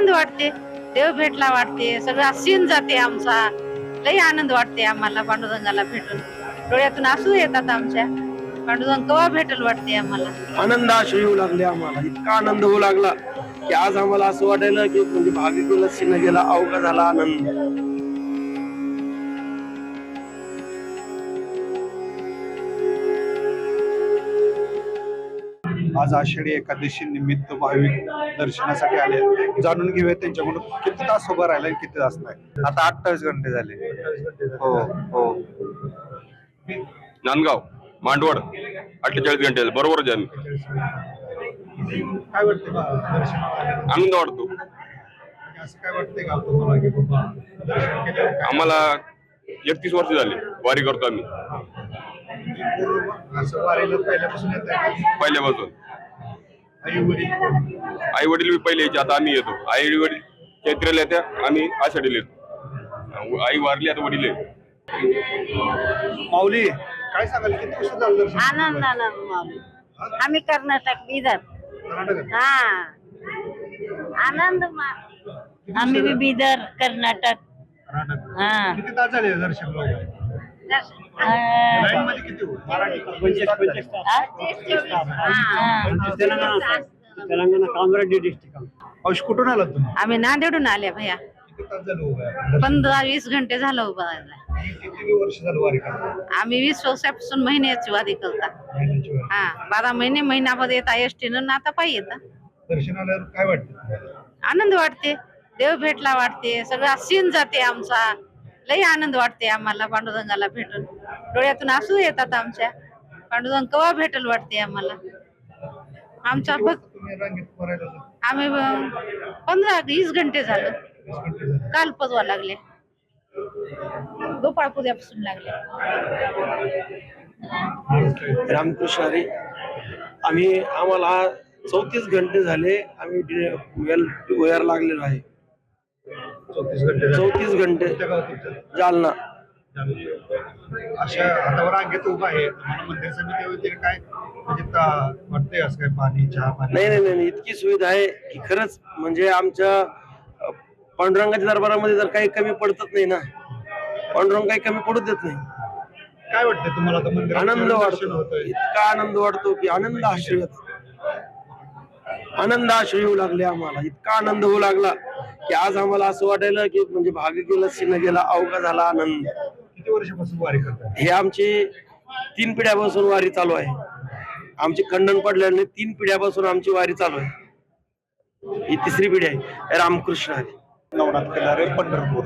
आनंद वाटते, देव भेटला वाटते, सगळा सीन जाते आमचा. लई आनंद वाटते आम्हाला पांडुरंगाला भेटून. डोळ्यातून आसू येतात आमच्या. पांडुरंग केव्हा भेटल वाटते आम्हाला. आनंद आश्रय येऊ लागले आम्हाला. इतका आनंद होऊ लागला की आज आम्हाला असं वाटायला की म्हणजे भाग्य गेलं सिन गेला अवघा झाला आनंद. आज आषाढी एकादशी निमित्त भाविक दर्शनासाठी आले. जाणून घेऊया त्यांच्याकडून किती तास उभं राहिले आणि किती तास नाही. आता 28 घंटे झाले. हो हो. नांदगाव मांडवड 48 घंटे बरोबर आम्ही. काय वाटतं दर्शनाला आनंद वाटतो असं काय वाटतंय का तुम्हाला की बाबा दर्शन केल्यावर काय आम्हाला. 31 वर्ष झाले वारी करतो आम्ही पूर्ण असं वारीला पहिल्यापासून येत आहे? पहिल्यापासून. आई वडील आई वडील बी पहिले यायचे, आता आम्ही येतो. आई वडील चैत्र्याला येत्या, आम्ही आषाढीला येतो. आई वारली, आता वडील आहे. माऊली काय सांगाल किती वर्ष झालं दर्शन? आनंद आम्ही कर्नाटक बीदर. कर्नाटकात? हा आनंद आम्ही बी बीदर कर्नाटक. कर्नाटक. हा. किती तास झाले दर्शन लाईन मध्ये किती हो? तेलंगणा कामरेड्डी डिस्ट्रिक्ट. औष कुठून आलात तुम्ही? आम्ही नांदेडून आले भैया. किती तास झालं उभं आहे? 15-20 घंटे झालं उभं राहायला. किती वर्ष झालं वारी करता? आम्ही 20 वर्षापासून महिन्याची वारी करता. महिन्याची वारी. हा 12 महिने महिनाभर येता एसटीनं आता पायी येता. दर्शन आल्यावर काय वाटतं? आनंद वाटते, देव भेटला वाटते, सगळा सीन जाते आमचा. लई आनंद वाटते आम्हाला पांडुरंगाला भेटून. डोळ्यातून आसू येतात आमच्या. पांडुरंग केव्हा भेटल वाटते आम्हाला. आमचा किती वाजता तुम्ही रांगेत उभं राहिला होता? आम्ही 15-20 घंटे झालं. 20 घंटे झाले. काल पजवा लागले, गोपाळपुऱ्यापासून लागले. रामकृष्ण हरी. आम्हाला 34 घंटे झाले. आम्ही वेळ लागलेलो आहे. 34 घंटे झाले. 34 घंटे. कोणत्या गावात तुमचं? जालना. अशा हातावर रांगेत उभा आहे तुम्हाला मंदिर समिती वगैरे काय म्हणजे वाटतंय असं काय पाणी चहा पाणी? नाही, इतकी सुविधा आहे की खरंच म्हणजे आमच्या पांडुरंगाच्या दरबारामध्ये जर काही कमी पडतच नाही ना. पांडुरंग काही कमी पडू देत नाही. काय वाटतंय तुम्हाला आता मंदिरात आनंद दर्शन वाटतो. होतंय? इतका आनंद वाटतो की आनंद आश्रय येऊ लागले आम्हाला. इतका आनंद होऊ लागला की आज आम्हाला असं वाटायला की म्हणजे भाग्य गेलं सिन गेला अवघा झाला आनंद. किती वर्षापासून वारी करताय? हे आमची 3 पिढ्यापासून वारी चालू आहे. आमची खंडन पडल्याने 3 पिढ्यापासून आमची वारी चालू आहे. ही 3री पिढी आहे. रामकृष्ण हरी. नवनाथ केदारे पंढरपूर.